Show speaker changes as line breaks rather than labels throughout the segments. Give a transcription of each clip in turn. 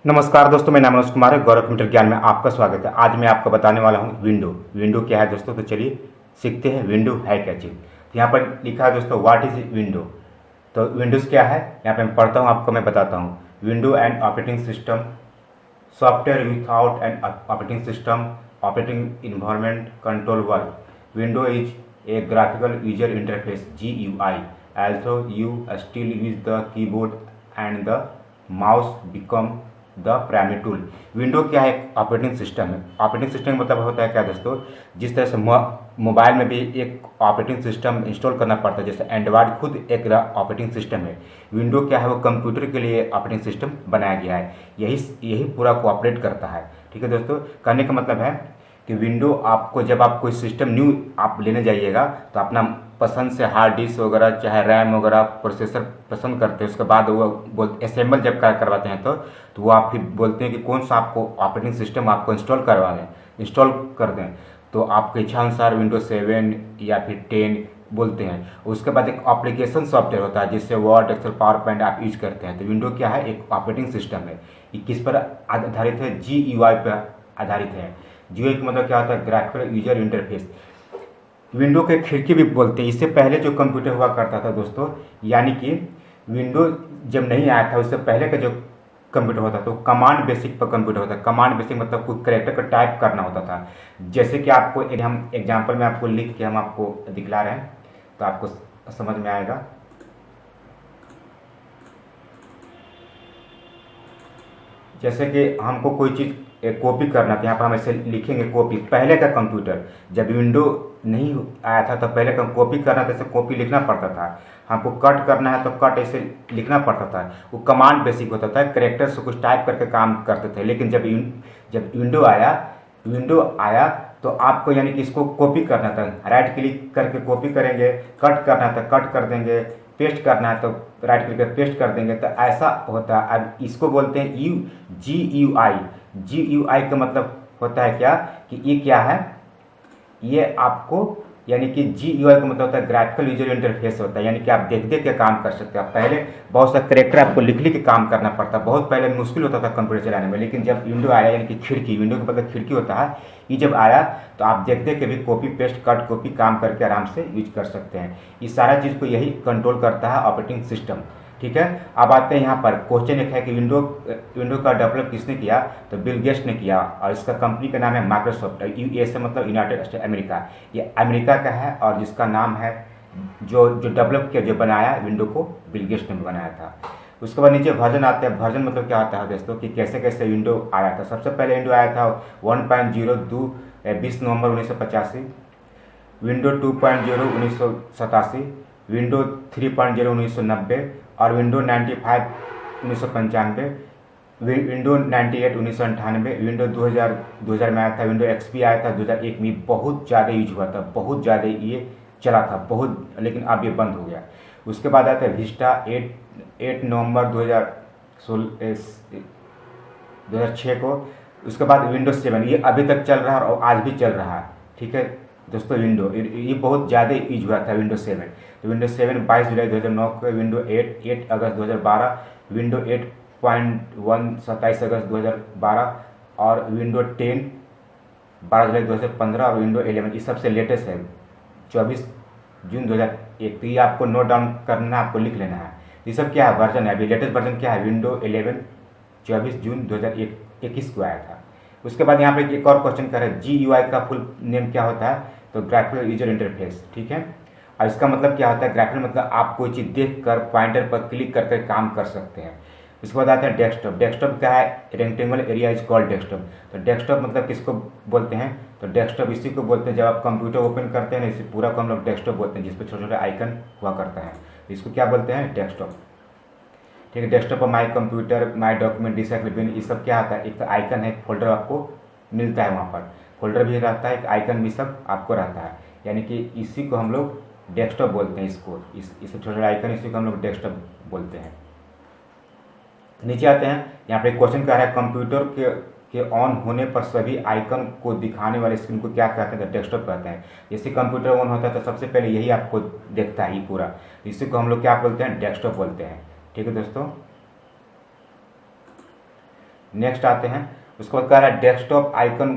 नमस्कार दोस्तों, मेरा नाम मनोज कुमार है। गौरव कंप्यूटर ज्ञान में आपका स्वागत है। आज मैं आपको बताने वाला हूं विंडो क्या है दोस्तों। तो चलिए सीखते हैं विंडो है क्या चीज़। तो यहाँ पर लिखा है दोस्तों व्हाट इज विंडो। तो विंडोज़ क्या है यहाँ पे मैं पढ़ता हूँ, आपको मैं बताता हूँ। Window and operating system, software without an operating system, operating environment control work. Window is a graphical user interface GUI, although you still use the keyboard and the mouse become the primary tool. Window क्या है? एक operating system है। Operating system मतलब होता है क्या दोस्तों, जिस तरह से मोबाइल में भी एक ऑपरेटिंग सिस्टम इंस्टॉल करना पड़ता है, जैसे एंड्रॉयड खुद एक ऑपरेटिंग सिस्टम है। विंडो क्या है? वो कंप्यूटर के लिए ऑपरेटिंग सिस्टम बनाया गया है। यही पूरा कोऑपरेट करता है। ठीक है दोस्तों, कहने का मतलब है कि विंडो आपको, जब आप कोई सिस्टम न्यू आप लेने जाइएगा तो अपना पसंद से हार्ड डिस्क वगैरह चाहे रैम वगैरह प्रोसेसर पसंद करते हैं। उसके बाद वो असेंबल जब करवाते हैं तो वो आप फिर बोलते हैं कि कौन सा आपको ऑपरेटिंग सिस्टम आपको इंस्टॉल करवा दें, इंस्टॉल कर दें। तो आपके इच्छा अनुसार विंडोज 7 या फिर 10 बोलते हैं। उसके बाद एक एप्लीकेशन सॉफ्टवेयर होता है जिससे वर्ड, एक्सेल, पावर पॉइंट आप यूज करते हैं। तो विंडो क्या है? एक ऑपरेटिंग सिस्टम है। ये किस पर आधारित है? GUI पर आधारित है। GUI का मतलब क्या होता है? Graphical user interface. विंडो के खिड़की भी बोलते हैं। इससे पहले जो कंप्यूटर हुआ करता था दोस्तों, यानी कि विंडो जब नहीं आया था उससे पहले का जो कंप्यूटर होता तो कमांड बेसिक पर कंप्यूटर होता। कमांड बेसिक मतलब कोई कैरेक्टर का टाइप करना होता था। जैसे कि आपको हम एग्जांपल में आपको लिख के हम आपको दिखला रहे हैं तो आपको समझ में आएगा। जैसे कि हमको कोई चीज़ कॉपी करना था, यहाँ पर हम ऐसे लिखेंगे कॉपी। पहले का कंप्यूटर जब विंडो नहीं आया था तो पहले का कॉपी करना था, ऐसे कॉपी लिखना पड़ता था। हमको कट करना है तो कट ऐसे लिखना पड़ता था। वो कमांड बेसिक होता था, कैरेक्टर से कुछ टाइप करके काम करते थे। लेकिन जब विंडो आया तो आपको यानी कि इसको कॉपी करना था। राइट क्लिक करके कॉपी करेंगे, कट करना था कट कर देंगे, पेस्ट करना है तो राइट क्लिक करके पेस्ट कर देंगे। तो ऐसा होता है। अब इसको बोलते हैं GUI। GUI का मतलब होता है क्या कि ये क्या है? ये आपको यानी कि GUI का मतलब होता है ग्राफिकल यूजर इंटरफेस होता है। यानी कि आप देख के काम कर सकते हैं। पहले बहुत सा कैरेक्टर आपको लिख के काम करना पड़ता, बहुत पहले मुश्किल होता था कंप्यूटर चलाने में। लेकिन जब विंडो आया, यानी कि खिड़की, विंडो का मतलब खिड़की होता है, ये जब आया तो आप देख के भी कॉपी पेस्ट कट कॉपी काम करके आराम से यूज कर सकते हैं। ये सारा चीज़ को यही कंट्रोल करता है ऑपरेटिंग सिस्टम। ठीक है, अब आते हैं यहाँ पर। क्वेश्चन एक है कि विंडो का डेवलप किसने किया? तो बिल गेट्स ने किया और इसका कंपनी का नाम है माइक्रोसॉफ्ट। USA मतलब यूनाइटेड स्टेट अमेरिका। ये अमेरिका का है और जिसका नाम है जो डेवलप किया, जो बनाया विंडो को, बिल गेट्स ने बनाया था। उसके बाद नीचे वर्जन आते हैं। वर्जन मतलब क्या होता है दोस्तों कि कैसे कैसे विंडो आया था। सबसे पहले विंडो आया था 1.0 20 नवंबर 1985, विंडो 2.0 1987, विंडो 3.0 1990 और विंडो 95 1995, विंडो 98 1998, विंडो 2000 में आया था। विंडो XP आया था 2001 में। बहुत ज़्यादा यूज हुआ था, बहुत ज़्यादा ये चला था बहुत, लेकिन अब ये बंद हो गया। उसके बाद आता है विस्टा 8 नवंबर 2006 को। उसके बाद विंडोज 7, ये अभी तक चल रहा है और आज भी चल रहा है। ठीक है दोस्तों, विंडो ये बहुत ज़्यादा यूज हुआ था विंडोज 7। तो विंडोज 7 22 जुलाई 2009 को, विंडो 8 अगस्त 2012, विंडो 8.1 27 अगस्त 2012 और विंडो 10 12 जुलाई 2015 और विंडो 11 ये सबसे लेटेस्ट है 24 जून 2001। तो ये आपको नोट डाउन करना है, आपको लिख लेना है। ये सब क्या है? वर्जन है। अभी लेटेस्ट वर्जन क्या है? विंडो 11 24 जून 2021 को आया था। उसके बाद यहाँ पे एक और क्वेश्चन कर रहे हैं GUI का फुल नेम क्या होता है? तो ग्राफिकल यूजर इंटरफेस। ठीक है, और इसका मतलब क्या होता है? ग्राफिकल मतलब आप कोई चीज़ देख कर पॉइंटर पर क्लिक करके काम कर सकते हैं। उसके बाद आता है डेस्कटॉप। डेस्कटॉप क्या है? Rectangular area is called desktop. तो डेस्कटॉप मतलब किसको बोलते हैं? तो डेस्कटॉप इसी को बोलते हैं जब आप कंप्यूटर ओपन करते हैं ना, इसी पूरा को हम लोग डेस्कटॉप बोलते हैं, जिसपे छोटे छोटे आइकन हुआ करता है। इसको क्या बोलते हैं? डेस्कटॉप। ठीक है, डेस्कटॉप पर माई कंप्यूटर, माई डॉक्यूमेंट, डिसाइक्लिबिन, ये सब क्या आता है? एक तो आइकन है, फोल्डर आपको मिलता है, वहाँ पर फोल्डर भी रहता है, एक आइकन भी सब आपको रहता है। यानी कि इसी को हम लोग डेस्कटॉप बोलते हैं। इसको इस छोटे छोटे आइकन, इसी को हम लोग डेस्कटॉप बोलते हैं। नीचे आते हैं, यहाँ पे क्वेश्चन क्या है? कंप्यूटर के ऑन होने पर सभी आइकन को दिखाने वाले स्क्रीन को क्या कहते हैं? तो डेस्कटॉप कहते हैं। जैसे कंप्यूटर ऑन होता है तो सबसे पहले यही आपको देखता है ये पूरा, इसी को हम लोग क्या बोलते हैं? डेस्कटॉप बोलते हैं। ठीक है दोस्तों, नेक्स्ट आते हैं, उसके बाद कह रहा है डेस्कटॉप आइकन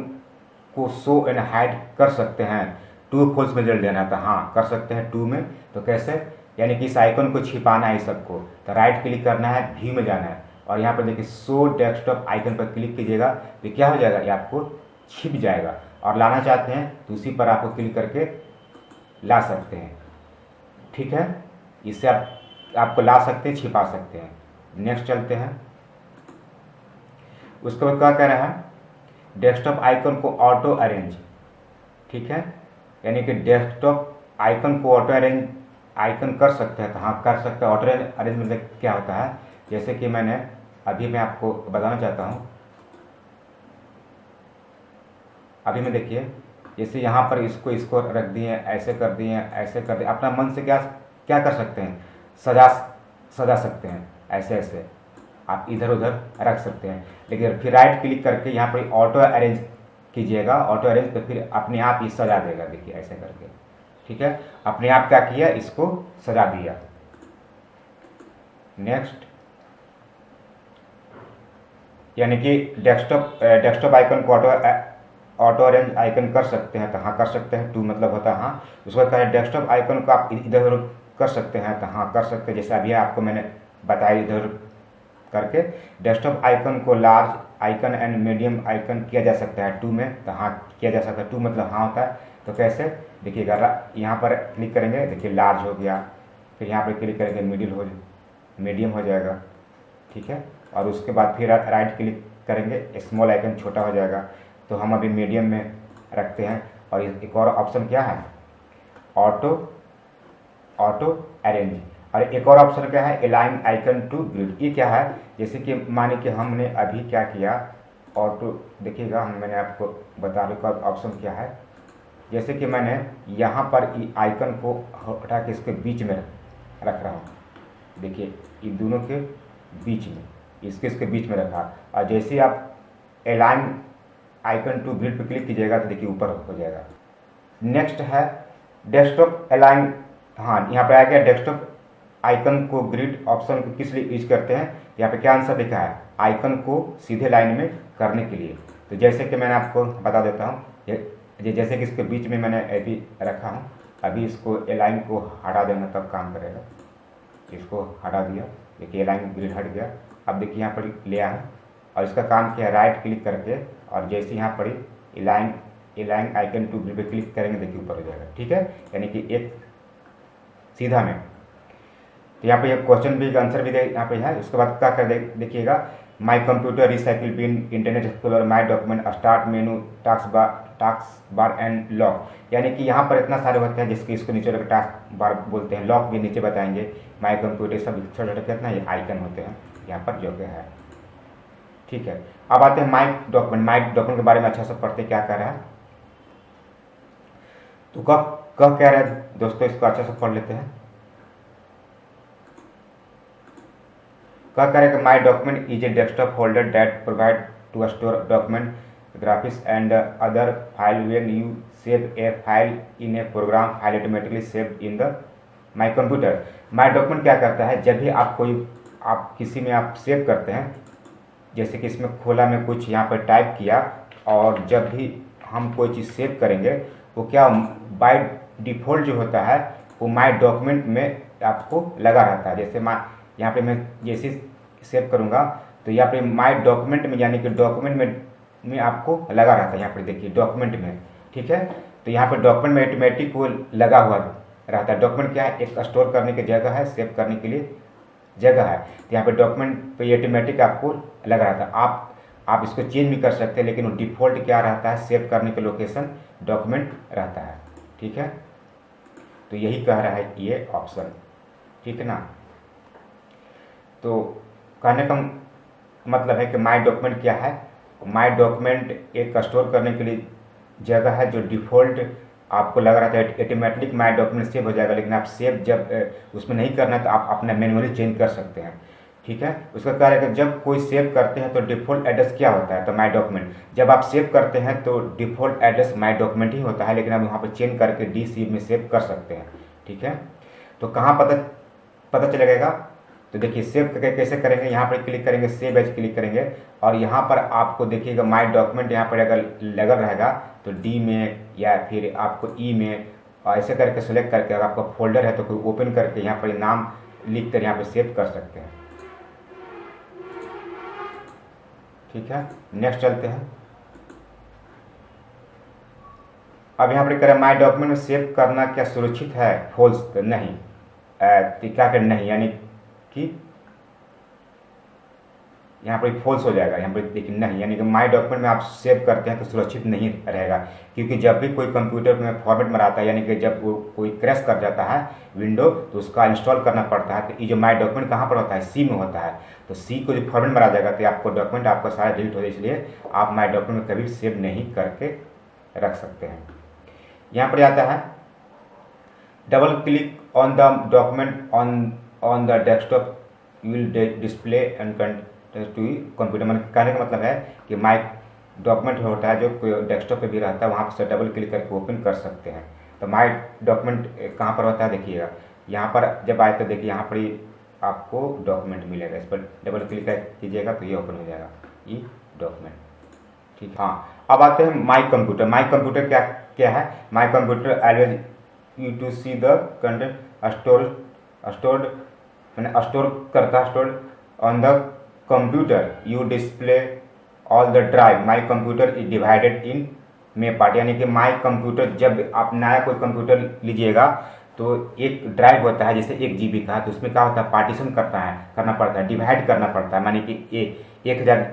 को शो एंड हाइड कर सकते हैं, टू फॉल्स में रिजल्ट देना है। तो हाँ कर सकते हैं टू में। तो कैसे, यानी कि इस आइकन को छिपाना है सबको, तो राइट क्लिक करना है, व्यू में जाना है और यहाँ पर देखिए शो डेस्कटॉप आइकन पर क्लिक कीजिएगा तो क्या हो जाएगा, ये आपको छिप जाएगा। और लाना चाहते हैं तो उसी पर आपको क्लिक करके ला सकते हैं। ठीक है, इससे आपको ला सकते हैं, छिपा सकते हैं। नेक्स्ट चलते हैं, उसके बाद क्या कह रहा है, डेस्कटॉप आइकन को ऑटो अरेंज। ठीक है, यानी कि डेस्कटॉप आइकन को ऑटो अरेंज आइकन कर सकते हैं। तो हाँ कर सकते हैं। ऑटो अरेंज मतलब क्या होता है, जैसे कि मैं आपको बताना चाहता हूँ। अभी मैं देखिए, जैसे यहाँ पर इसको रख दिए, ऐसे कर दिए, ऐसे कर दिए, अपना मन से क्या कर सकते हैं, सजा सकते हैं, ऐसे आप इधर उधर रख सकते हैं। लेकिन फिर राइट क्लिक करके यहाँ पर ऑटो अरेंज कीजिएगा, ऑटो अरेंज, तो फिर अपने आप ये सजा देगा। देखिए ऐसे करके, ठीक है, अपने आप क्या किया, इसको सजा दिया। नेक्स्ट, यानी कि डेस्कटॉप आइकन को ऑटो अरेंज आइकन कर सकते हैं। तो हाँ कर सकते हैं, टू मतलब होता है हाँ। उसके बाद कहा है डेस्कटॉप आइकन को आप इधर उधर कर सकते हैं। तो हाँ कर सकते हैं, जैसे अभी आपको मैंने बताया इधर करके। डेस्कटॉप आइकन को large icon and medium icon किया जा सकता है टू में। तो हाँ किया जा सकता है, टू मतलब हाँ होता है। तो कैसे, देखिएगा, यहाँ पर क्लिक करेंगे, देखिए लार्ज हो गया, फिर यहाँ पर क्लिक करेंगे मीडियम हो जाएगा। ठीक है, और उसके बाद फिर राइट क्लिक करेंगे, स्मॉल आइकन छोटा हो जाएगा। तो हम अभी मीडियम में रखते हैं। और एक और ऑप्शन क्या है, ऑटो अरेंज। और एक और ऑप्शन क्या है, अलाइन आइकन टू ग्रिड। ये क्या है, जैसे कि माने कि हमने अभी क्या किया, ऑटो, देखिएगा मैंने आपको बता दूँ ऑप्शन क्या है। जैसे कि मैंने यहाँ पर आइकन को हटा के इसके बीच में रख रहा हूँ। देखिए ये दोनों के बीच में, इसके बीच में रखा। और जैसे ही आप अलाइन आइकन टू ग्रिड पर क्लिक कीजिएगा तो देखिए ऊपर हो जाएगा। नेक्स्ट है डेस्कटॉप अलाइन। हाँ यहाँ पे आ गया, डेस्कटॉप आइकन को ग्रिड ऑप्शन को किस लिए यूज करते हैं। यहाँ पे क्या आंसर लिखा है, आइकन को सीधे लाइन में करने के लिए। तो जैसे कि मैंने आपको बता देता हूँ, जैसे कि इसके बीच में मैंने अभी रखा हूँ, अभी इसको अलाइन को हटा देना तब काम करेगा। इसको हटा दिया, देखिए अलाइन ग्रिड हट गया। अब देखिए यहाँ पर ले आया और इसका काम किया, राइट क्लिक करके, और जैसे यहाँ पर अलाइन आइकन टू ग्रिड पे क्लिक करेंगे, देखिए ऊपर हो जाएगा। ठीक है, यानी कि एक सीधा में। तो यहाँ पे एक क्वेश्चन भी आंसर भी यहाँ पे है। उसके बाद क्या कर देखिएगा, my computer recycle pin, internet explorer, my document, start menu, task bar and lock. यानी कि यहाँ पर इतना सारे होते हैं जिसके इसको नीचे टास्क बार बोलते हैं, लॉक भी नीचे बताएंगे, माई कंप्यूटर, सब छोटे छोटे कितना ये आइकन होते हैं यहाँ पर जो है। ठीक है, अब आते हैं माई डॉक्यूमेंट के बारे में अच्छा से पढ़ते क्या कह रहा है। तो कह कह रहा है दोस्तों, इसको अच्छा से पढ़ लेते हैं। क्या करेगा, my document is a desktop folder that provide to store document, graphics and other file. When you save a file in a program, file automatically saved in the my computer. My document क्या करता है, जब भी आप किसी में आप save करते हैं, जैसे कि इसमें खोला में कुछ यहाँ पर टाइप किया, और जब भी हम कोई चीज़ सेव करेंगे वो क्या बाय डिफ़ॉल्ट जो होता है वो माई डॉक्यूमेंट में आपको लगा रहता है। जैसे यहाँ पे मैं जैसे सेव करूँगा तो यहाँ पे माई डॉक्यूमेंट में, यानी कि डॉक्यूमेंट में आपको लगा रहता है। यहाँ पर देखिए डॉक्यूमेंट में, ठीक है, तो यहाँ पर डॉक्यूमेंट में ऑटोमेटिक वो लगा हुआ रहता है। डॉक्यूमेंट क्या है, एक स्टोर करने की जगह है, सेव करने के लिए जगह है। तो यहाँ पे डॉक्यूमेंट पे ऑटोमेटिक आपको लगा रहता है। आप इसको चेंज भी कर सकते हैं, लेकिन वो डिफ़ॉल्ट क्या रहता है, सेव करने के लोकेशन डॉक्यूमेंट रहता है। ठीक है, तो यही कह रहा है ये ऑप्शन, ठीक है ना। तो कहने का मतलब है कि माई डॉक्यूमेंट क्या है, माई डॉक्यूमेंट एक स्टोर करने के लिए जगह है जो डिफ़ॉल्ट आपको लग रहा था ऑटोमेटिक माई डॉक्यूमेंट सेव हो जाएगा। लेकिन आप सेव जब उसमें नहीं करना है तो आप अपना मैनुअली चेंज कर सकते हैं। ठीक है, उसका क्या है कि जब कोई सेव करते हैं तो डिफ़ॉल्ट एड्रेस क्या होता है, तो माई डॉक्यूमेंट। जब आप सेव करते हैं तो डिफ़ॉल्ट एड्रेस माई डॉक्यूमेंट ही होता है, लेकिन आप वहाँ पर चेंज करके DC में सेव कर सकते हैं। ठीक है, तो कहाँ पता चलेगा, तो देखिए सेव कैसे करेंगे, यहाँ पर क्लिक करेंगे, सेव एज क्लिक करेंगे और यहाँ पर आपको देखिएगा माय डॉक्यूमेंट यहाँ पर अगर लगा रहेगा तो डी में या फिर आपको ई में ऐसे करके सेलेक्ट करके अगर आपका फोल्डर है तो कोई ओपन करके यहाँ पर नाम लिख कर यहाँ पर सेव कर सकते हैं। ठीक है, नेक्स्ट चलते हैं। अब यहाँ पर करें माय डॉक्यूमेंट में सेव करना क्या सुरक्षित है, फॉल्स तो नहीं, क्या कर नहीं, यानी कि यहाँ पर फॉल्स हो जाएगा। यहाँ पर देखिए नहीं, यानी कि माय डॉक्यूमेंट में आप सेव करते हैं तो सुरक्षित नहीं रहेगा, क्योंकि जब भी कोई कंप्यूटर में फॉर्मेट में आता है, यानी कि जब वो कोई क्रैश कर जाता है विंडो तो उसका इंस्टॉल करना पड़ता है। तो ये जो माय डॉक्यूमेंट कहाँ पर होता है, सी में होता है। तो सी को जो फॉर्मेट में आ जाएगा तो आपको डॉक्यूमेंट आपका सारा डिलीट हो जाए, इसलिए आप माय डॉक्यूमेंट में कभी सेव नहीं करके रख सकते हैं। यहाँ पर आता है double click on the document on the desktop will display and computer. मन कहने का मतलब है कि माय डॉक्यूमेंट होता है जो डेस्कटॉप पे भी रहता है, वहाँ से डबल क्लिक करके ओपन कर सकते हैं। तो माय डॉक्यूमेंट कहाँ पर होता है, देखिएगा यहाँ पर जब आए तो देखिए यहाँ पर ही आपको डॉक्यूमेंट मिलेगा, इस पर डबल क्लिक कीजिएगा तो ये ओपन हो जाएगा ये डॉक्यूमेंट। ठीक, हाँ। अब आते हैं माय कंप्यूटर। माय कंप्यूटर क्या क्या है, my computer always you to see the content stored मैंने स्टोर करता है, stored on the computer you display all the drive. My computer is divided in में पार्ट, यानी कि माय कंप्यूटर जब आप नया कोई कंप्यूटर लीजिएगा तो एक ड्राइव होता है जैसे 1 GB का, तो उसमें क्या होता है पार्टीशन करना पड़ता है, डिवाइड करना पड़ता है। मानी कि 1000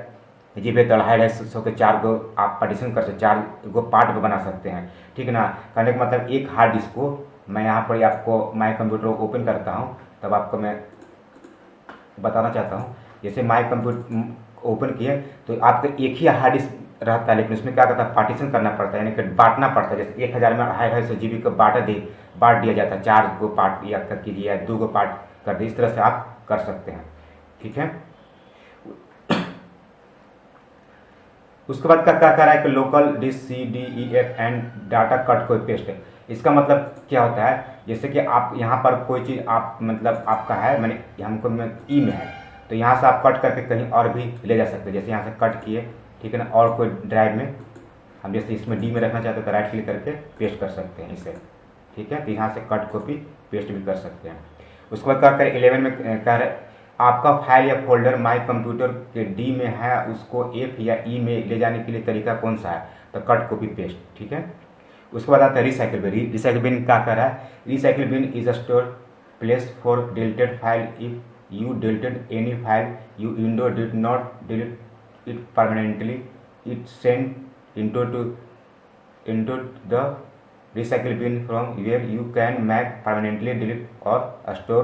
GB तो 250 के 4 गो आप पार्टीशन कर सकते, 4 गो पार्ट को बना सकते हैं। ठीक है ना, कहने का मतलब एक हार्ड डिस्क को मैं यहाँ पर आपको माय कंप्यूटर ओपन करता हूँ तब आपको मैं बताना चाहता हूँ। जैसे माय कंप्यूटर ओपन किए तो आपका एक ही हार्ड डिस्क रहता है, लेकिन उसमें क्या करता है पार्टीशन करना पड़ता है, यानी कि बांटना पड़ता है। जैसे 1000 में 250 GB को बांट दिया जाता है, 4 गो पार्ट या कर कीजिए या 2 गो पार्ट कर दिए, इस तरह से आप कर सकते हैं। ठीक है, उसके बाद क्या कर रहा है कि local DCDEF and data cut कोई पेस्ट है। इसका मतलब क्या होता है, जैसे कि आप यहाँ पर कोई चीज़ आप मतलब आपका है मैंने हमको में ई में है तो यहाँ से आप कट करके कहीं और भी ले जा सकते हैं। जैसे यहाँ से कट किए, ठीक है ना, और कोई ड्राइव में हम जैसे इसमें डी में रखना चाहते हैं तो राइट क्लिक करके पेस्ट कर सकते हैं इसे। ठीक है, तो यहाँ से कट कॉपी पेस्ट भी कर सकते हैं। उसके बाद क्या करें 11 में कह रहे आपका फाइल या फोल्डर माय कंप्यूटर के डी में है, उसको एफ या ई में ले जाने के लिए तरीका कौन सा है, तो कट कॉपी पेस्ट। ठीक है, उसके बाद आता है रिसाइकिल बिन। रिसाइकिल बिन क्या कर रहा है, recycle bin is a store place for deleted file. If you deleted any file you window did not delete it permanently, it send into the recycle bin from where you can make permanently delete or store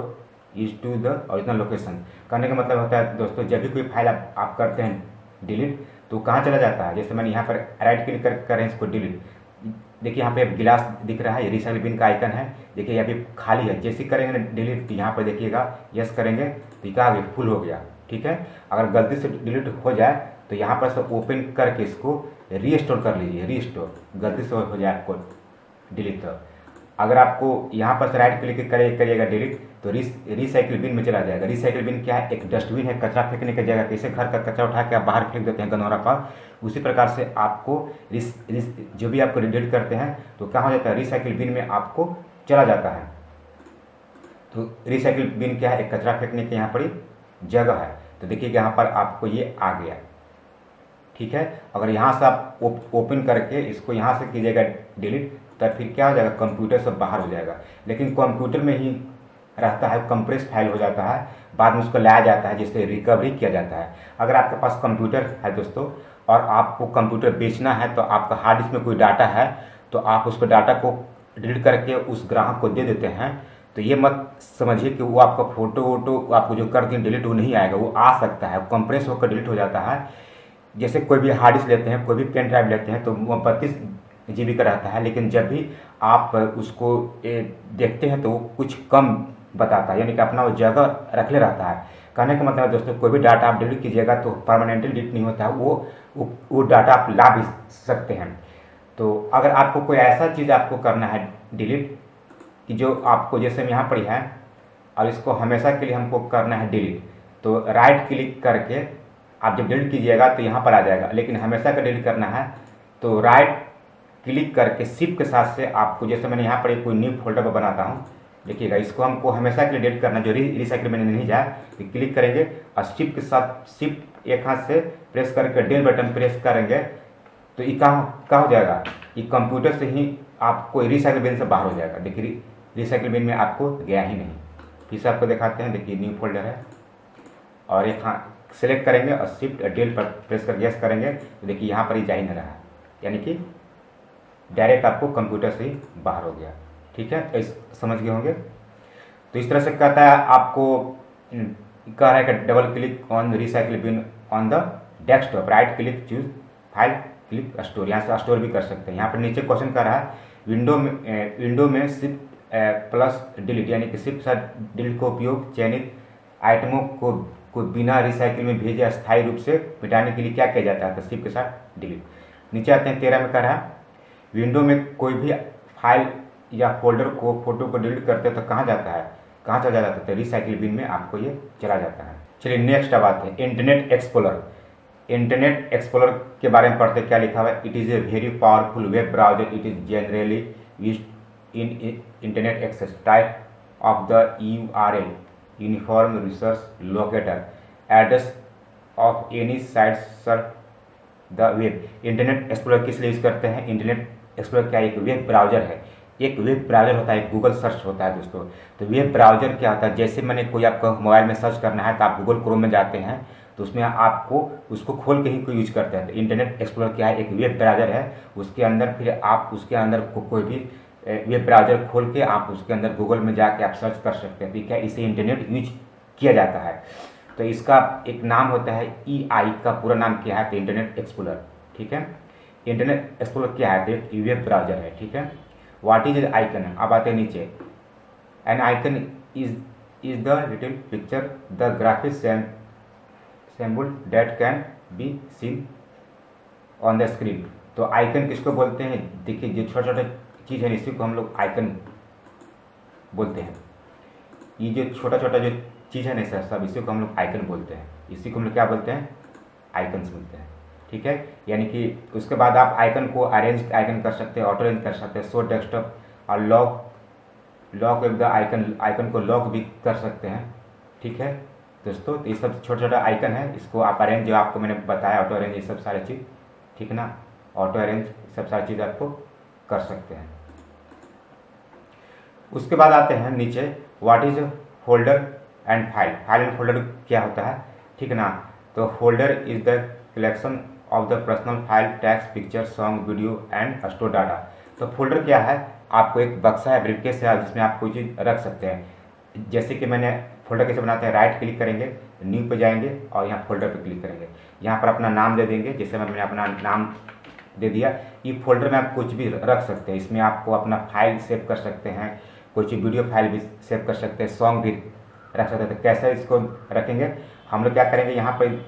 is to the original location। करने का मतलब होता है दोस्तों जब भी कोई file आप करते हैं डिलीट तो कहाँ चला जाता है। जैसे मैंने यहाँ पर राइट क्लिक कर रहे हैं इसको डिलीट, देखिए यहाँ पे गिलास दिख रहा है, ये रिसाइकिल बिन का आइकन है, देखिए यहाँ पे खाली है। जैसे करेंगे डिलीट तो यहाँ पर देखिएगा यस करेंगे तो ये क्या फुल हो गया। ठीक है, अगर गलती से डिलीट हो जाए तो यहाँ पर से ओपन करके इसको रीस्टोर कर लीजिए, रीस्टोर गलती से हो जाए आपको डिलीट। तो अगर आपको यहाँ पर से राइट क्लिक करिएगा डिलीट तो रिसाइकिल बिन में चला जाएगा। रिसाइकिल बिन क्या है, एक डस्टबिन है, कचरा फेंकने की जगह। कैसे घर का कचरा उठा के आप बाहर फेंक देते हैं गनौरा पर, उसी प्रकार से आपको जो भी आपको डिलीट करते हैं तो क्या हो जाता है रिसाइकिल बिन में आपको चला जाता है। तो रिसाइकिल बिन क्या है, एक कचरा फेंकने की यहाँ पर जगह है। तो देखिए यहाँ पर आपको ये आ गया। ठीक है, अगर यहाँ से आप ओपन करके इसको यहाँ से कीजिएगा डिलीट तब फिर क्या हो जाएगा कंप्यूटर से बाहर हो जाएगा, लेकिन कंप्यूटर में ही रहता है, कंप्रेस फाइल हो जाता है, बाद में उसको लाया जाता है जिससे रिकवरी किया जाता है। अगर आपके पास कंप्यूटर है दोस्तों और आपको कंप्यूटर बेचना है तो आपका हार्ड डिस्क में कोई डाटा है तो आप उसको डाटा को डिलीट करके उस ग्राहक को दे देते हैं, तो ये मत समझिए कि वो आपका फोटो वोटो आपको जो कर दिए डिलीट वो नहीं आएगा, वो आ सकता है, कंप्रेस होकर डिलीट हो जाता है। जैसे कोई भी हार्ड डिस्क लेते हैं, कोई भी पेन ड्राइव लेते हैं तो वो 32 GB का रहता है, लेकिन जब भी आप उसको देखते हैं तो वो कुछ कम बताता है, यानी कि अपना वो जगह रख ले रहता है। कहने का मतलब दोस्तों कोई भी डाटा आप डिलीट कीजिएगा तो परमानेंटली डिलीट नहीं होता है, वो डाटा आप ला भी सकते हैं। तो अगर आपको कोई ऐसा चीज़ आपको करना है डिलीट कि जो आपको जैसे यहाँ पर है और इसको हमेशा के लिए हमको करना है डिलीट। तो राइट क्लिक करके आप जब डिलीट कीजिएगा तो यहाँ पर आ जाएगा, लेकिन हमेशा का डिलीट करना है तो राइट क्लिक करके शिफ्ट के साथ से आपको, जैसे मैंने यहाँ पर एक कोई न्यू फोल्डर पर बनाता हूँ, देखिएगा इसको हमको हमेशा के लिए डिलीट करना, जो रिसाइकिल में नहीं जाए तो क्लिक करेंगे और शिफ्ट के साथ शिफ्ट एक हाथ से प्रेस करके डिलीट बटन प्रेस करेंगे तो ये कहाँ हो जाएगा, ये कंप्यूटर से ही आपको रिसाइकिल बिन से बाहर हो जाएगा। देखिए रिसाइकिल बिन में आपको गया ही नहीं। फिर से आपको दिखाते हैं, देखिए न्यू फोल्डर है और एक हाथ सेलेक्ट करेंगे और शिफ्ट डिलीट पर प्रेस कर यस करेंगे तो देखिए यहाँ पर ही जा ही नहीं रहा, यानी कि डायरेक्ट आपको कंप्यूटर से ही बाहर हो गया। ठीक है, तो समझ गए होंगे। तो इस तरह से कहता है आपको, कह रहा है कि double click on recycle been on the desktop, right click choose file click store, यहाँ से स्टोर भी कर सकते हैं। यहाँ पर नीचे क्वेश्चन कर रहा है विंडो में शिफ्ट प्लस डिलीट, यानी कि शिफ्ट साथ डिलीट का उपयोग चयनित आइटमों को बिना रिसाइकिल में भेजे अस्थायी रूप से मिटाने के लिए क्या किया जाता है, तो शिफ्ट के साथ डिलीट। नीचे आते हैं 13 में कह रहा है विंडो में कोई भी फाइल या फोल्डर को फोटो को डिलीट करते हैं तो कहाँ जाता है, कहाँ चला जाता है, तो रिसाइकिल बिन में आपको ये चला जाता है। चलिए नेक्स्ट अब आते हैं इंटरनेट एक्सप्लोरर। इंटरनेट एक्सप्लोरर के बारे में पढ़ते क्या लिखा हुआ है, it is a very powerful web browser, it is generally used in internet access type of the URL uniform resource locator address of any site search the web. Internet explorer किस लिए यूज़ करते हैं, internet explorer क्या एक web browser है, एक web browser होता है, एक गूगल सर्च होता है दोस्तों। तो वेब ब्राउजर क्या होता है, जैसे मैंने कोई आपको मोबाइल में सर्च करना है तो आप गूगल क्रोम में जाते हैं तो उसमें आपको उसको खोल के ही कोई यूज करते हैं। तो इंटरनेट एक्सप्लोरर क्या है, एक वेब ब्राउजर है, उसके अंदर फिर आप उसके अंदर कोई भी वेब ब्राउजर खोल के आप उसके अंदर गूगल में जाके आप सर्च कर सकते हैं। तो क्या इसे इंटरनेट यूज किया जाता है। तो इसका एक नाम होता है EI का पूरा नाम क्या है, तो इंटरनेट एक्सप्लोरर। ठीक है, इंटरनेट एक्सप्लोरर क्या है, तो एक वेब ब्राउजर है। ठीक है, व्हाट इज आइकन, अब आते हैं नीचे। N icon is the little picture the graphics symbol that can be seen on the screen. तो आइकन किसको बोलते हैं, देखिए जो छोटा छोटा चीज़ है इसी को हम लोग आइकन बोलते हैं। ये जो छोटा छोटा जो चीज़ है ना सर सब, इसी को हम लोग आइकन बोलते हैं, इसी को हम लोग क्या बोलते हैं, आइकन्स बोलते हैं। ठीक है, यानी कि उसके बाद आप आइकन को अरेंज आइकन कर सकते हैं, ऑटो अरेंज कर सकते हैं, शो डेस्कटॉप और लॉक विद द आइकन को लॉक भी कर सकते हैं। ठीक है दोस्तों, तो ये सब छोटा छोटा आइकन है, इसको आप अरेंज जो आपको मैंने बताया ऑटो अरेंज, ये सब सारी चीज़, ठीक ना, ऑटो अरेंज सब सारी चीज़ आपको कर सकते हैं। उसके बाद आते हैं नीचे, what is folder and file. File and folder क्या होता है, ठीक ना। तो folder is the collection of the personal file, text, picture, song, video and store data. तो फोल्डर क्या है, आपको एक बक्सा है, ब्रीफकेस है, जिसमें आप कोई चीज़ रख सकते हैं। जैसे कि मैंने फोल्डर कैसे बनाते हैं, राइट क्लिक करेंगे, न्यू पे जाएंगे और यहाँ फोल्डर पे क्लिक करेंगे, यहाँ पर अपना नाम दे देंगे, जैसे मैंने अपना नाम दे दिया। ये फोल्डर में आप कुछ भी रख सकते हैं, इसमें आपको अपना फाइल सेव कर सकते हैं, कुछ वीडियो फाइल भी सेव कर सकते हैं, सॉन्ग भी रख सकते हैं। तो कैसे इसको रखेंगे, हम लोग क्या करेंगे, यहाँ पर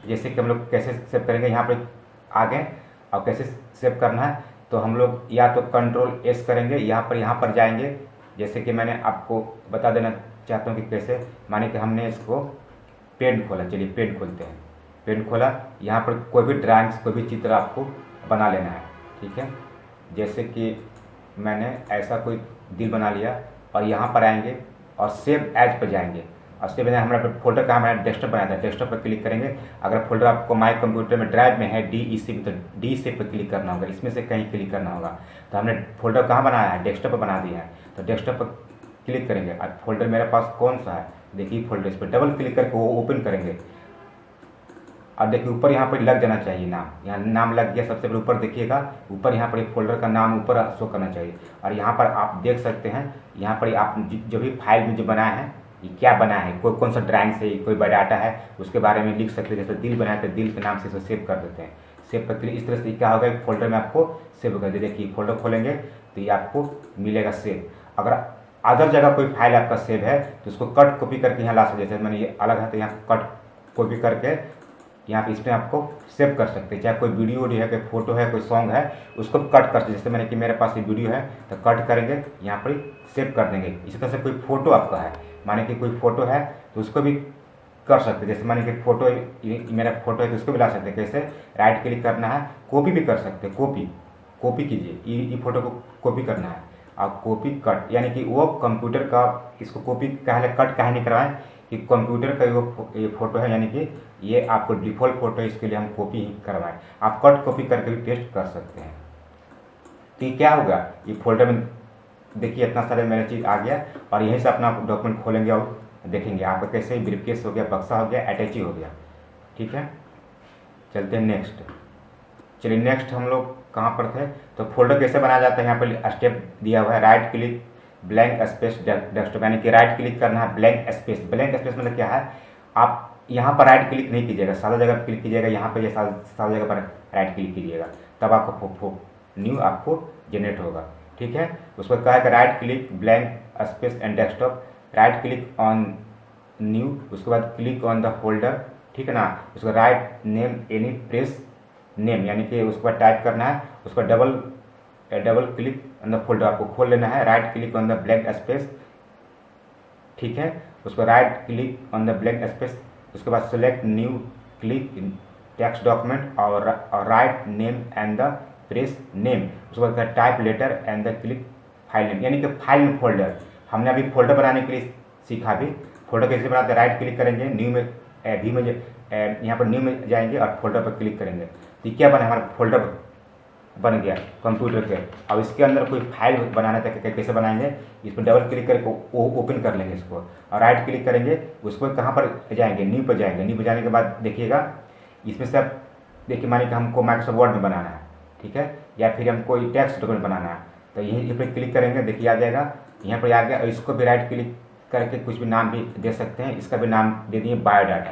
जैसे कि हम लोग कैसे सेव करेंगे, यहाँ पर आ गए और कैसे सेव करना है, तो हम लोग या तो Ctrl+S करेंगे, यहाँ पर जाएंगे। जैसे कि मैंने आपको बता देना चाहता हूँ कि कैसे, माने कि हमने इसको पेन खोला, चलिए पेन खोलते हैं, पेन खोला, यहाँ पर कोई भी ड्राइंग्स कोई भी चित्र आपको बना लेना है। ठीक है, जैसे कि मैंने ऐसा कोई दिल बना लिया और यहाँ पर आएंगे और सेव एज पर जाएंगे और सेव एज हमारा फोल्डर का हमारा डेस्कटॉप बनाया था, डेस्कटॉप पर क्लिक करेंगे। अगर फोल्डर आपको माई कंप्यूटर में ड्राइव में है DEC में, तो DEC पर क्लिक करना होगा, इसमें से कहीं क्लिक करना होगा। तो हमने फोल्डर कहाँ बनाया है, डेस्कटॉप पर बना दिया है, तो डेस्कटॉप पर क्लिक करेंगे। अब फोल्डर मेरे पास कौन सा है, देखिए फोल्डर, इस पर डबल क्लिक करके वो ओपन करेंगे और देखिए ऊपर यहाँ पर लग जाना चाहिए नाम, यहाँ नाम लग गया। सबसे पहले ऊपर देखिएगा, ऊपर यहाँ पर एक फोल्डर का नाम ऊपर शो करना चाहिए और यहाँ पर आप देख सकते हैं, यहाँ पर आप जो भी फाइल में जो बनाया है, ये क्या बना है, कौन सा ड्राइंग से कोई बायोडाटा है उसके बारे में लिख सकते हैं। जैसे दिल बनाया तो दिल के नाम से इसे सेव कर देते हैं, सेव करके इस तरह से क्या होगा, एक फोल्डर में आपको सेव कर दे। देखिए फोल्डर खोलेंगे तो ये आपको मिलेगा सेव। अगर अदर जगह कोई फाइल आपका सेव है तो उसको कट कॉपी करके यहाँ ला सकते हैं। जैसे मैंने ये अलग है तो यहाँ कट कॉपी करके यहाँ पे इसमें आपको सेव कर सकते हैं, चाहे कोई वीडियो है, कोई फोटो है, कोई सॉन्ग है, उसको कट कर सकते। जैसे मैंने कि मेरे पास ये वीडियो है तो कट करेंगे, यहाँ पर सेव कर देंगे। इसी तरह से कोई फोटो आपका है, माने कि कोई फोटो है तो उसको भी कर सकते हैं। जैसे माने कि फोटो मेरा फोटो है तो उसको भी ला सकते हैं। कैसे? राइट क्लिक करना है, कॉपी भी कर सकते हैं, कॉपी कीजिए, ये फोटो को कॉपी करना है आप, कॉपी कट, यानी कि वो कंप्यूटर का इसको कॉपी काहे कट काहे नहीं करवाएं कि कंप्यूटर का ये फोटो है, यानी कि ये आपको डिफ़ॉल्ट फोटो है, इसके लिए हम कॉपी ही करवाएं। आप कट कॉपी करके भी पेस्ट कर सकते हैं। तो ये क्या होगा, ये फोल्डर में देखिए इतना सारे मेरा चीज़ आ गया, और यहीं से अपना डॉक्यूमेंट खोलेंगे और देखेंगे आपका कैसे ब्रीफकेस हो गया, बक्सा हो गया, अटैची हो गया। ठीक है, चलते हैं नेक्स्ट। चलिए नेक्स्ट हम लोग कहाँ पर थे, तो फोल्डर कैसे बनाया जाता है, यहाँ पर स्टेप दिया हुआ है। Right click blank space desktop, यानी कि राइट क्लिक करना है ब्लैंक स्पेस। ब्लैंक स्पेस मतलब क्या है, आप यहाँ पर राइट क्लिक नहीं कीजिएगा, सादा जगह क्लिक कीजिएगा, यहाँ पर ये सादा जगह पर राइट क्लिक कीजिएगा, तब आपको न्यू आपको जनरेट होगा। ठीक है, उसको कहा है कि right click blank space and desktop, right click on new, उसके बाद क्लिक ऑन द फोल्डर। ठीक है ना, उसको right name any press name, यानी कि उसके बाद टाइप करना है, उसको double click on the folder आपको खोल लेना है, right click on the blank space. ठीक है, उसको right click on the blank space, उसके बाद select new, click text document और right name and the press name, उसके बाद type letter and the click file name, यानी कि फाइल में फोल्डर। हमने अभी फोल्डर बनाने के लिए सीखा भी, फोल्डर कैसे बनाते हैं। राइट क्लिक करेंगे, न्यू में भी में यहाँ पर न्यू में जाएंगे और फोल्डर पर क्लिक करेंगे, तो क्या बना, हमारा फोल्डर बन गया कंप्यूटर के। अब इसके अंदर कोई फाइल बनाना था, कैसे बनाएंगे, इस पर डबल क्लिक करके ओपन कर लेंगे इसको, और राइट क्लिक करेंगे, उसको कहाँ पर जाएंगे, न्यू पर जाएंगे। न्यू पर जाने के बाद देखिएगा इसमें से आप देखिए, मानिए कि हमको माइक्रोसॉफ्ट वर्ड में बनाना है, ठीक है, या फिर हमको टेक्स्ट डॉक्यूमेंट बनाना है, तो यहीं पर क्लिक करेंगे, देखिए आ जाएगा, यहाँ पर आ गया। और इसको भी राइट क्लिक करके कुछ भी नाम भी दे सकते हैं, इसका भी नाम दे दिए बायोडाटा।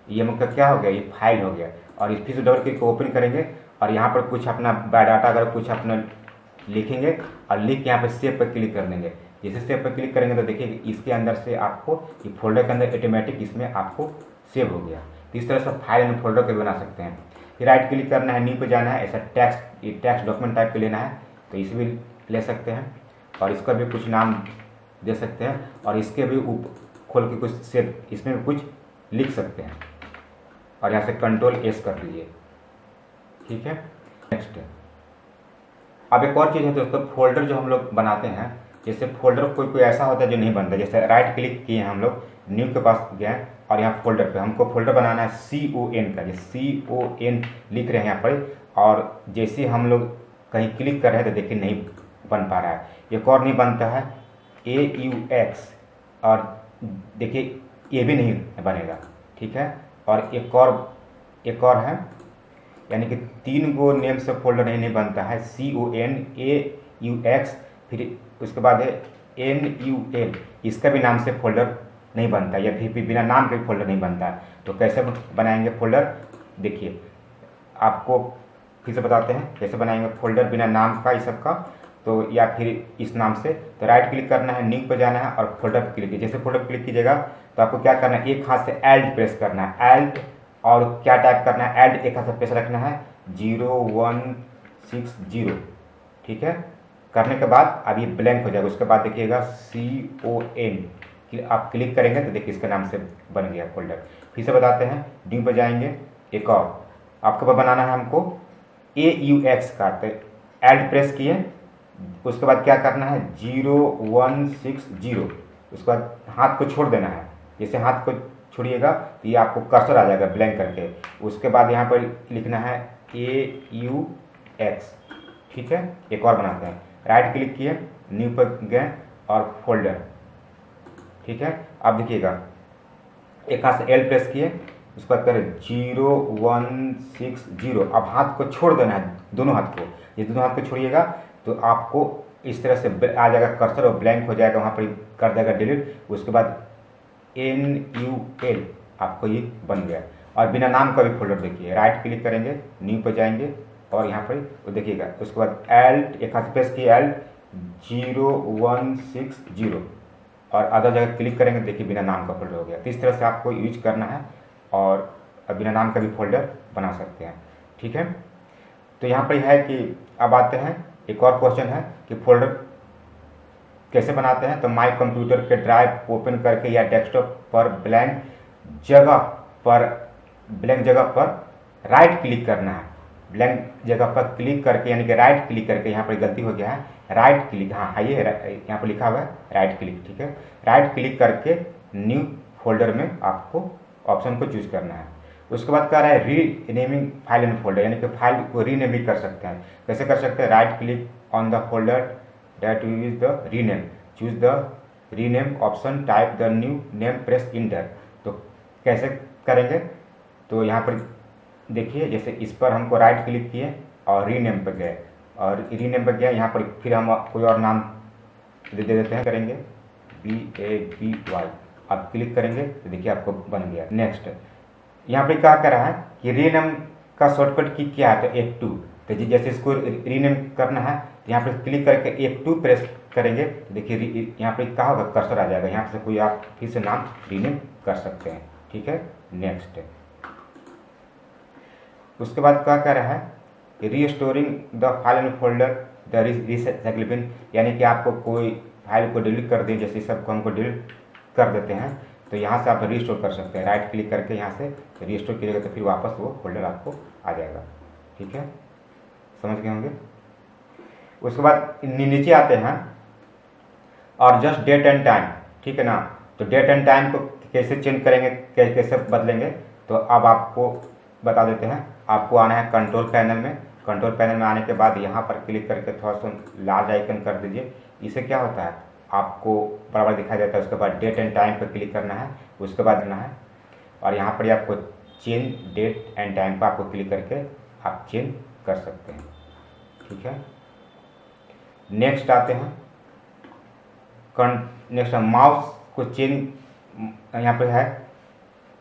ये मतलब क्या हो गया, ये फाइल हो गया। और इस फिर से डबल क्लिक ओपन करेंगे और यहाँ पर कुछ अपना बायोडाटा अगर कुछ अपना लिखेंगे और लिख के यहाँ पर सेव पर क्लिक कर देंगे। जैसे सेव पर क्लिक करेंगे तो देखिए इसके अंदर से आपको ये फोल्डर के अंदर ऑटोमेटिक इसमें आपको सेव हो गया। तो इस तरह से फाइल एंड फोल्डर को भी बना सकते हैं। फिर राइट क्लिक करना है, न्यू पे जाना है, ऐसा टेक्स्ट डॉक्यूमेंट टाइप पे लेना है, तो इसे भी ले सकते हैं और इसका भी कुछ नाम दे सकते हैं, और इसके भी खोल के कुछ सेव इसमें भी कुछ लिख सकते हैं, और यहाँ से कंट्रोल एस कर दीजिए। ठीक है, नेक्स्ट अब एक और चीज़ है दोस्तों, फोल्डर जो हम लोग बनाते हैं, जैसे फोल्डर कोई ऐसा होता है जो नहीं बनता। जैसे राइट क्लिक किए हम लोग, न्यू के पास गए और यहाँ फोल्डर पे हमको फोल्डर बनाना है CON का, जैसे CON लिख रहे हैं यहाँ पर, और जैसे हम लोग कहीं क्लिक कर रहे हैं तो देखिए नहीं बन पा रहा है। एक और नहीं बनता है AUX, और देखिए ये भी नहीं बनेगा। ठीक है, और एक और है, यानी कि 3 गो नेम से फोल्डर नहीं बनता है, CON AUX, फिर उसके बाद है NUL, इसका भी नाम से फोल्डर नहीं बनता, या फिर बिना नाम के फोल्डर नहीं बनता। तो कैसे बनाएंगे फोल्डर, देखिए आपको फिर से बताते हैं कैसे बनाएंगे फोल्डर बिना नाम का, इस सब का, तो या फिर इस नाम से। तो राइट क्लिक करना है, न्यू पर जाना है और फोल्डर पर क्लिक कीजिए। जैसे फोल्डर पर क्लिक कीजिएगा तो आपको क्या करना है, एक हाथ से एल्ट प्रेस करना है, एल्ट, और क्या टाइप करना है, एल्ट एक हाथ से प्रेस रखना है 0160। ठीक है, करने के बाद अब ये ब्लैंक हो जाएगा। उसके बाद देखिएगा CON आप क्लिक करेंगे तो देखिए इसके नाम से बन गया फोल्डर। फिर से बताते हैं, न्यू पर जाएंगे, एक और आपको बनाना है हमको AUX का, तो एल्ट प्रेस किए, उसके बाद क्या करना है 0160, उसके बाद हाथ को छोड़ देना है। जैसे हाथ को छोड़िएगा तो ये आपको कर्सर आ जाएगा ब्लैंक करके। उसके बाद यहाँ पर लिखना है AUX। ठीक है, एक और बनाते हैं, राइट क्लिक किए, न्यू पर गए और फोल्डर। ठीक है, अब देखिएगा एक हाथ से एल प्रेस किए, उसके बाद करें 0160। अब हाथ को छोड़ देना है, दोनों हाथ को, ये दोनों हाथ को छोड़िएगा तो आपको इस तरह से आ जाएगा कर्सर और ब्लैंक हो जाएगा, वहाँ पर कर देगा डिलीट। उसके बाद NUL आपको ये बन गया, और बिना नाम का भी फोल्डर देखिए। राइट क्लिक करेंगे, न्यू पर जाएंगे और यहाँ पर तो देखिएगा, उसके बाद एल्ट एक हाथ प्रेस किया, एल्ट 0160 और अदर जगह क्लिक करेंगे, देखिए बिना नाम का फोल्डर हो गया। तो इस तरह से आपको यूज करना है और बिना नाम का भी फोल्डर बना सकते हैं। ठीक है, तो यहाँ पर है कि अब आते हैं एक और क्वेश्चन है कि फोल्डर कैसे बनाते हैं। तो माई कंप्यूटर के ड्राइव ओपन करके या डेस्कटॉप पर ब्लैंक जगह पर राइट क्लिक करना है। ब्लैंक जगह पर क्लिक करके यानी कि राइट क्लिक करके, यहाँ पर गलती हो गया है, राइट क्लिक, हाँ ये यहाँ पर लिखा हुआ है राइट क्लिक। ठीक है, राइट क्लिक करके न्यू फोल्डर में आपको ऑप्शन को चूज करना है। उसके बाद कह रहा है रीनेमिंग फाइल एंड फोल्डर, यानी कि फाइल को रीनेम भी कर सकते हैं। कैसे कर सकते हैं? Right click on the folder that you use the rename, choose the rename option, type the new name, press inter. तो कैसे करेंगे? तो यहाँ पर देखिए, जैसे इस पर हमको राइट क्लिक किए और रीनेम पर गए, और रीनेम पर गया, यहाँ पर फिर हम कोई और नाम दे देते हैं, करेंगे BABY। आप क्लिक करेंगे तो देखिए आपको बन गया। नेक्स्ट यहाँ पे क्या कर रहा है कि रीनेम का शॉर्टकट की क्या है? तो F2। तो जैसे इसको रीनेम करना है तो यहाँ पे क्लिक करके F2 प्रेस करेंगे तो देखिए यहाँ पे क्या होगा, कर्सर आ जाएगा। यहाँ से कोई आप फिर से नाम रीनेम कर सकते हैं। ठीक है, नेक्स्ट उसके बाद क्या कर रहा है, restoring the file and folder the recycle bin, यानी कि आपको कोई फाइल को डिलीट कर दें, जैसे सबको हमको डिलीट कर देते हैं तो यहाँ से आप रीस्टोर कर सकते हैं। राइट क्लिक करके यहाँ से रीस्टोर कीजिएगा तो फिर वापस वो फोल्डर आपको आ जाएगा। ठीक है, समझ गए होंगे। उसके बाद नीचे आते हैं और जस्ट डेट एंड टाइम। ठीक है ना, तो डेट एंड टाइम को कैसे चेंज करेंगे, कैसे बदलेंगे, तो अब आपको बता देते हैं। आपको आना है कंट्रोल पैनल में। कंट्रोल पैनल में आने के बाद यहाँ पर क्लिक करके थोड़ा सा लार्ज आइकन कर दीजिए। इससे क्या होता है, आपको बराबर दिखाई देता है। उसके बाद डेट एंड टाइम पर क्लिक करना है, उसके बाद करना है और यहाँ पर आपको चेंज डेट एंड टाइम पर आपको क्लिक करके आप चेंज कर सकते हैं। ठीक है, नेक्स्ट आते हैं नेक्स्ट माउस को चेंज, यहाँ पे है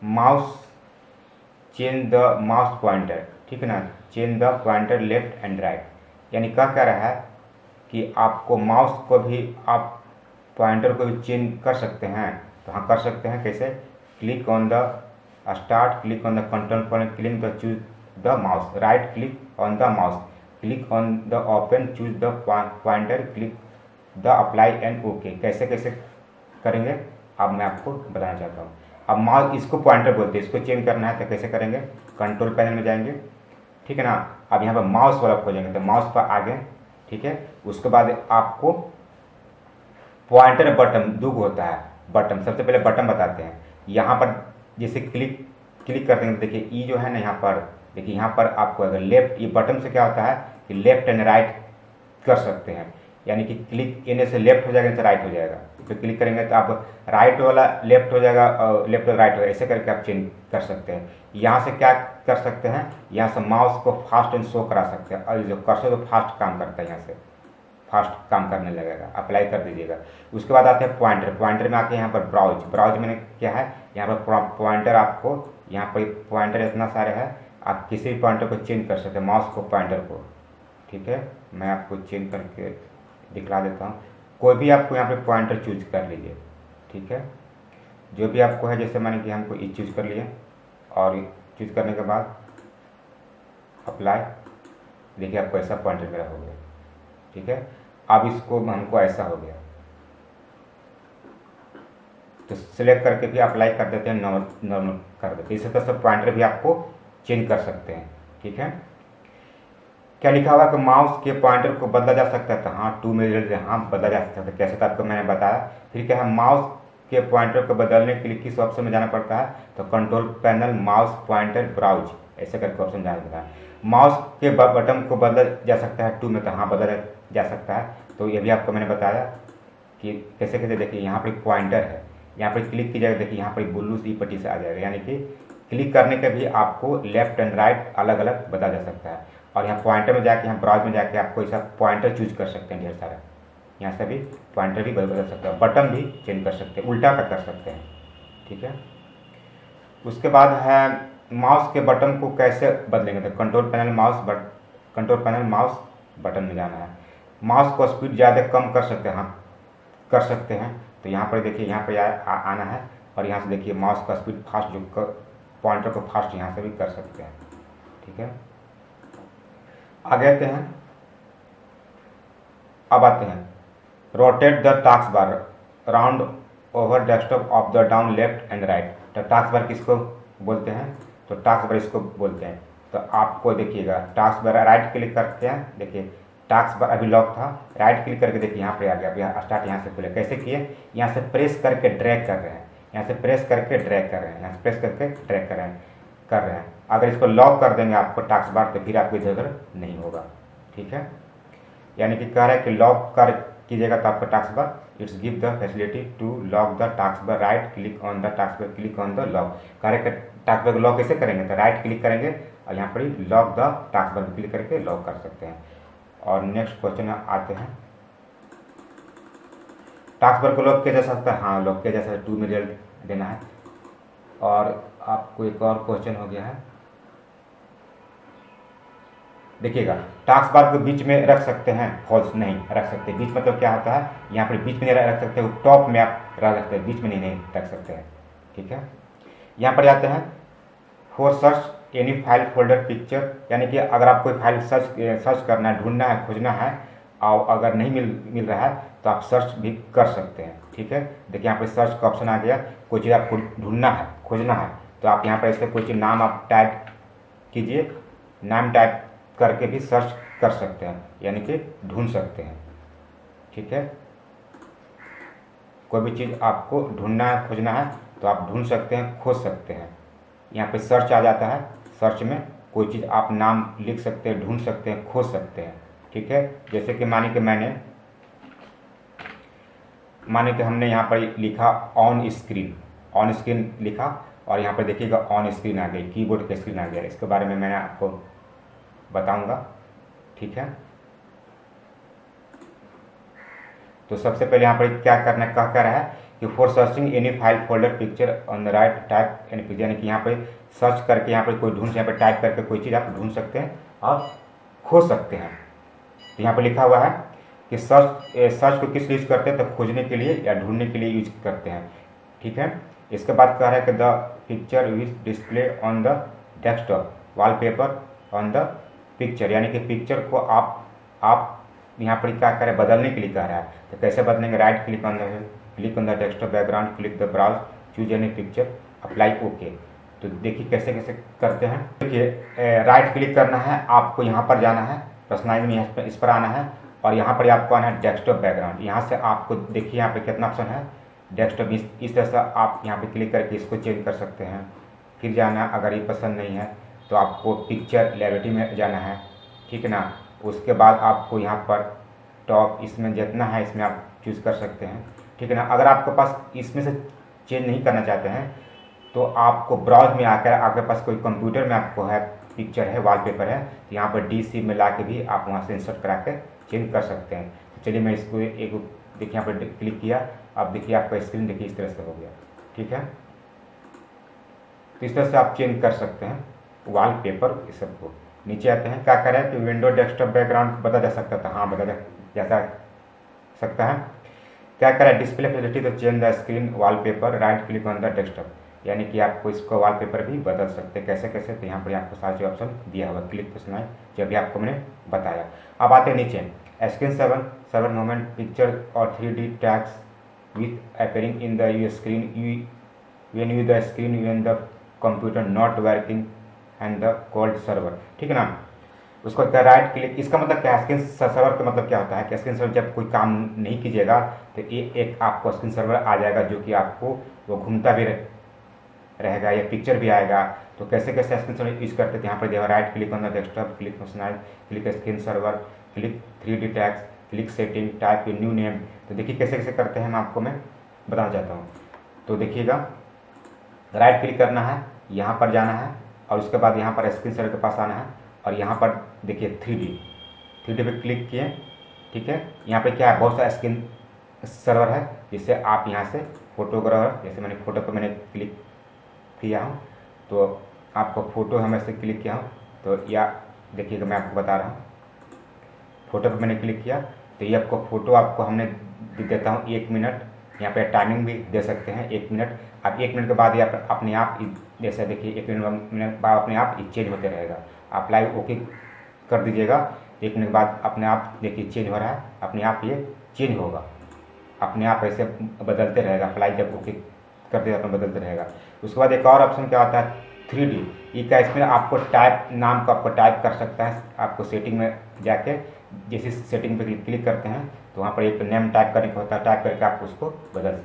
mouse change the mouse pointer. ठीक है ना, change the pointer left and right, यानी क्या कह रहा है कि आपको माउस को भी आप पॉइंटर को भी चेंज कर सकते हैं। तो हाँ, कर सकते हैं। कैसे? Click on the start, click on the control point, click the choose the mouse, right click on the mouse, click on the open, choose the pointer, click the apply and okay. कैसे कैसे करेंगे अब मैं आपको बताना चाहता हूँ। अब माउस, इसको पॉइंटर बोलते हैं, इसको चेंज करना है तो कैसे करेंगे? कंट्रोल पैनल में जाएंगे। ठीक है ना, अब यहाँ पर माउस वाला खोजेंगे तो माउस पर आगे। ठीक है, उसके बाद आपको पॉइंटर बटन दो होता है। बटन, सबसे पहले बटन बताते हैं। यहाँ पर जैसे क्लिक करते हैं, देखिए ई जो है ना, यहाँ पर देखिए, यहाँ पर आपको अगर लेफ्ट, ये बटन से क्या होता है कि लेफ्ट एंड राइट कर सकते हैं, यानी कि क्लिक इन्हें से लेफ्ट हो जाएगा, इनसे राइट हो जाएगा। तो क्लिक करेंगे तो आप राइट वाला लेफ्ट हो जाएगा और लेफ्ट वाला राइट हो जाएगा। ऐसे करके आप चेंज कर सकते हैं। यहाँ से क्या कर सकते हैं, यहाँ से माउस को फास्ट एंड शो करा सकते हैं, और जो कर्सर तो फास्ट काम करता है, यहाँ से फास्ट काम करने लगेगा। अप्लाई कर दीजिएगा। उसके बाद आते हैं पॉइंटर। पॉइंटर में आके यहाँ पर ब्राउज मैंने क्या है, यहाँ पर पॉइंटर, आपको यहाँ पर पॉइंटर इतना सारे है, आप किसी भी पॉइंटर को चेंज कर सकते हैं, माउस को, पॉइंटर को। ठीक है, मैं आपको चेंज करके दिखला देता हूँ। कोई भी आपको यहाँ पे पॉइंटर चूज कर लीजिए। ठीक है, जो भी आपको है, जैसे मैंने कि हमको ये चूज कर लिए और चूज करने के बाद अप्लाई, देखिए आपको ऐसा पॉइंटर मेरा हो गया। ठीक है, अब इसको हमको ऐसा हो गया तो सिलेक्ट करके भी अप्लाई कर देते हैं, नॉर्मल कर देते हैं। इसी तरह से पॉइंटर भी आपको चेंज कर सकते हैं। ठीक है, क्या लिखा हुआ कि माउस के पॉइंटर को बदला जा सकता है, तो हाँ, टू में हाँ बदला जा सकता है। कैसे? तो आपको मैंने बताया। फिर क्या है, माउस के पॉइंटर को बदलने के लिए किस ऑप्शन में जाना पड़ता है, तो control panel, mouse pointer, browse, ऐसे करके ऑप्शन जाना पड़ता है। माउस के बटन को बदला जा सकता है टू में, तो हाँ बदला जा सकता है। तो ये भी आपको मैंने बताया कि कैसे कैसे। देखिए यहाँ पर पॉइंटर है, यहाँ पर क्लिक कीजिएगा, देखिए यहाँ पर ब्लू सी पट्टी से आ जाएगा, यानी कि क्लिक करने के भी आपको लेफ्ट एंड राइट अलग अलग बदला जा सकता है। और यहाँ पॉइंटर में जाके, यहाँ ब्राउज में जाके आपको ऐसा पॉइंटर चूज कर सकते हैं ढेर सारा। यहाँ से भी पॉइंटर भी बदल सकते हैं, बटन भी चेंज कर सकते हैं, उल्टा कर सकते हैं। ठीक है, उसके बाद है माउस के बटन को कैसे बदलेंगे, तो कंट्रोल पैनल माउस बटन में जाना है। माउस को स्पीड ज़्यादा कम कर सकते हैं, हाँ कर सकते हैं। तो यहाँ पर देखिए, यहाँ पर आना है और यहाँ से देखिए माउस का स्पीड फास्ट जो पॉइंटर को फास्ट यहाँ से भी कर सकते हैं। ठीक है, आगे आते हैं। अब आते हैं rotate the task bar round over desktop of the down left and right. तो टास्क बार किसको बोलते हैं? तो टास्क बार इसको बोलते हैं। तो आपको देखिएगा टास्क बार राइट क्लिक करते हैं, देखिए टास्क बार अभी लॉक था, राइट क्लिक करके देखिए यहाँ पे आ गया। अभी स्टार्ट यहाँ से खुले, कैसे किए? यहाँ से प्रेस करके ड्रैग कर रहे हैं, यहाँ से प्रेस करके ड्रैग कर रहे हैं, यहाँ से प्रेस करके ड्रैग कर रहे हैं। अगर इसको लॉक कर देंगे आपको टास्क बार तो फिर आपको इधर उधर नहीं होगा। ठीक है, यानी कि कह रहा है कि लॉक कर कीजिएगा तो आपका task bar it's give the facility to lock the task bar, right click on the task bar, click on the lock. कह रहे टास्क बार को लॉक कैसे करेंगे? तो राइट क्लिक करेंगे और यहाँ पर ही lock the task bar click करके लॉक कर सकते हैं। और नेक्स्ट क्वेश्चन में आते हैं, टास्क बार को लॉक किया जा सकता है? हाँ, लॉक किया जा सकता है, 2 में रिजल्ट देना है। और आपको एक और क्वेश्चन हो गया है, देखिएगा टास्क बार को बीच में रख सकते हैं? फॉल्स, नहीं रख सकते। बीच मतलब क्या होता है? यहाँ पर बीच में नहीं रख सकते, टॉप में आप रख सकते हैं, बीच में नहीं रख सकते हैं। ठीक है, यहाँ पर जाते हैं for search any file folder picture, यानी कि अगर आप कोई फाइल सर्च करना है, ढूंढना है, खोजना है और अगर नहीं मिल रहा है तो आप सर्च भी कर सकते हैं। ठीक है, देखिए यहाँ पर सर्च का ऑप्शन आ गया। कोई चीज़ आपको ढूंढना है, खोजना है तो आप यहाँ पर ऐसे कोई चीज़ नाम आप टाइप कीजिए, नाम टाइप करके भी सर्च कर सकते हैं, यानी कि ढूंढ सकते हैं। ठीक है, कोई भी चीज़ आपको ढूंढना है, खोजना है तो आप ढूंढ सकते हैं, खोज सकते हैं। यहाँ पे सर्च आ जाता है, सर्च में कोई चीज़ आप नाम लिख सकते हैं, ढूंढ सकते हैं, खोज सकते हैं। ठीक है, जैसे कि माने कि हमने यहाँ पर लिखा ऑन स्क्रीन लिखा और यहाँ पर देखिएगा ऑन स्क्रीन आ गई, कीबोर्ड की स्क्रीन आ गया। इसके बारे में मैंने आपको बताऊंगा। ठीक है, तो सबसे पहले यहाँ पर क्या करना है, क्या रहा है कि for searching any file folder picture on the right type any picture, यानी कि यहाँ पे सर्च करके यहाँ पे कोई यहाँ पे टाइप करके कोई चीज़ आप ढूंढ सकते हैं और खोज सकते हैं। तो यहाँ पे लिखा हुआ है कि सर्च को किस लिए यूज करते हैं? तो खोजने के लिए या ढूंढने के लिए यूज करते हैं। ठीक है, इसके बाद कह रहा है कि the picture which display on the desktop wallpaper on the picture, यानी कि पिक्चर को आप यहाँ पर क्या करें? बदलने के लिए कह रहा है। तो कैसे बदलेंगे? Right click on the desktop background, click the browse, choose any picture, apply okay. तो देखिए कैसे करते हैं। देखिए राइट क्लिक करना है, आपको यहाँ पर जाना है, पर्सनलाइज में इस पर आना है और यहाँ पर आपको आना है डेस्कटॉप बैकग्राउंड। यहाँ से आपको देखिए यहाँ पे कितना ऑप्शन है, डेस्कटॉप। इस तरह से आप यहाँ पे क्लिक करके इसको चेंज कर सकते हैं। फिर जाना, अगर ये पसंद नहीं है तो आपको पिक्चर लेविटी में जाना है। ठीक है ना, उसके बाद आपको यहाँ पर टॉप इसमें जितना है इसमें आप चूज़ कर सकते हैं। ठीक है ना, अगर आपके पास इसमें से चेंज नहीं करना चाहते हैं तो आपको ब्राउज में आकर आपके पास कोई कंप्यूटर में आपको है पिक्चर है, वॉलपेपर है, तो यहाँ पर DC में ला के भी आप वहाँ से इंसर्ट करा कर चेंज कर सकते हैं। तो चलिए मैं इसको एक देखिए यहाँ पर क्लिक किया, अब देखिए आपका स्क्रीन देखिए इस तरह से हो गया। ठीक है, तो इस तरह से आप चेंज कर सकते हैं वॉलपेपर इस सबको। नीचे आते हैं, क्या करें कि विंडो डेस्कटॉप बैकग्राउंड बदला जा सकता था? हाँ, बदला जा सकता है। क्या करें? डिस्प्ले फैसिलिटी तो change the screen wallpaper, right click on the desktop, यानी कि आपको इसको वॉलपेपर भी बदल सकते हैं। कैसे? तो यहाँ पर आपको सारे ऑप्शन दिया हुआ, क्लिक तो सुनाए जो अभी आपको मैंने बताया। अब आते हैं नीचे, स्क्रीन 7 मोमेंट पिक्चर और 3D tags with appearing in the screen when the screen when the computer not working and the cold server। ठीक है ना, उसको क्या राइट क्लिक, इसका मतलब क्या है? स्क्रीन सर्वर का मतलब क्या होता है कि स्क्रीन सर्वर जब कोई काम नहीं कीजिएगा तो एक आपको स्क्रीन सर्वर आ जाएगा जो कि आपको वो घूमता भी रहेगा या पिक्चर भी आएगा। तो कैसे स्क्रीन सर्वर यूज करते थे? यहाँ पर देखो right click on the desktop, click personalize, click screen server, click 3D tags, click setting, type a new name. तो देखिए कैसे करते हैं, मैं आपको बताना चाहता हूँ। तो देखिएगा राइट क्लिक करना है, यहाँ पर जाना है और उसके बाद यहाँ पर स्क्रीन सर्वर के पास आना है और यहाँ पर देखिए 3D पे क्लिक किए। ठीक है, यहाँ पे क्या है? बहुत सारा स्क्रीन सर्वर है जिससे आप यहाँ से फोटोग्राफर, जैसे मैंने फोटो पर मैंने क्लिक किया हूँ तो आपको फ़ोटो हमें से क्लिक किया हूँ तो या देखिएगा मैं आपको बता रहा हूँ, फ़ोटो पर मैंने क्लिक किया तो ये आपको फ़ोटो आपको हमने देता हूँ 1 मिनट यहाँ पे टाइमिंग भी दे सकते हैं 1 मिनट। अब 1 मिनट के बाद ये अपने आप जैसे देखिए 1 मिनट बाद अपने आप चेंज होते रहेगा। आप लाइव ओके कर दीजिएगा, 1 मिनट बाद अपने आप देखिए चेंज हो रहा है, अपने आप ये चेंज होगा, अपने आप ऐसे बदलते रहेगा। अप्लाई जब ओके कर देगा तो बदलते रहेगा। उसके बाद एक और ऑप्शन क्या आता है 3D, ये क्या, इसमें आपको टाइप नाम को आपको टाइप कर सकता है। आपको सेटिंग में जाके जैसे सेटिंग पे क्लिक करते हैं तो वहाँ पर एक नेम टाइप करने को होता है, टाइप करके आप उसको बदल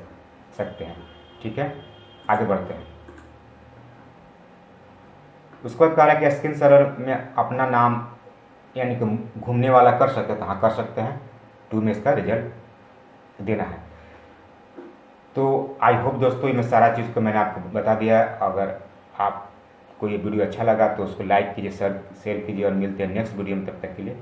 सकते हैं। ठीक है, आगे बढ़ते हैं। उसके बाद कह रहा है कि स्क्रीन सर्वर में अपना नाम यानी कि घूमने वाला कर सकते हैं, तो हाँ कर सकते हैं। 2 में इसका रिजल्ट देना है। तो आई होप दोस्तों ये मैं सारा चीज़ को मैंने आपको बता दिया है। अगर आपको ये वीडियो अच्छा लगा तो उसको लाइक कीजिए, शेयर कीजिए और मिलते हैं नेक्स्ट वीडियो में। तब तक के लिए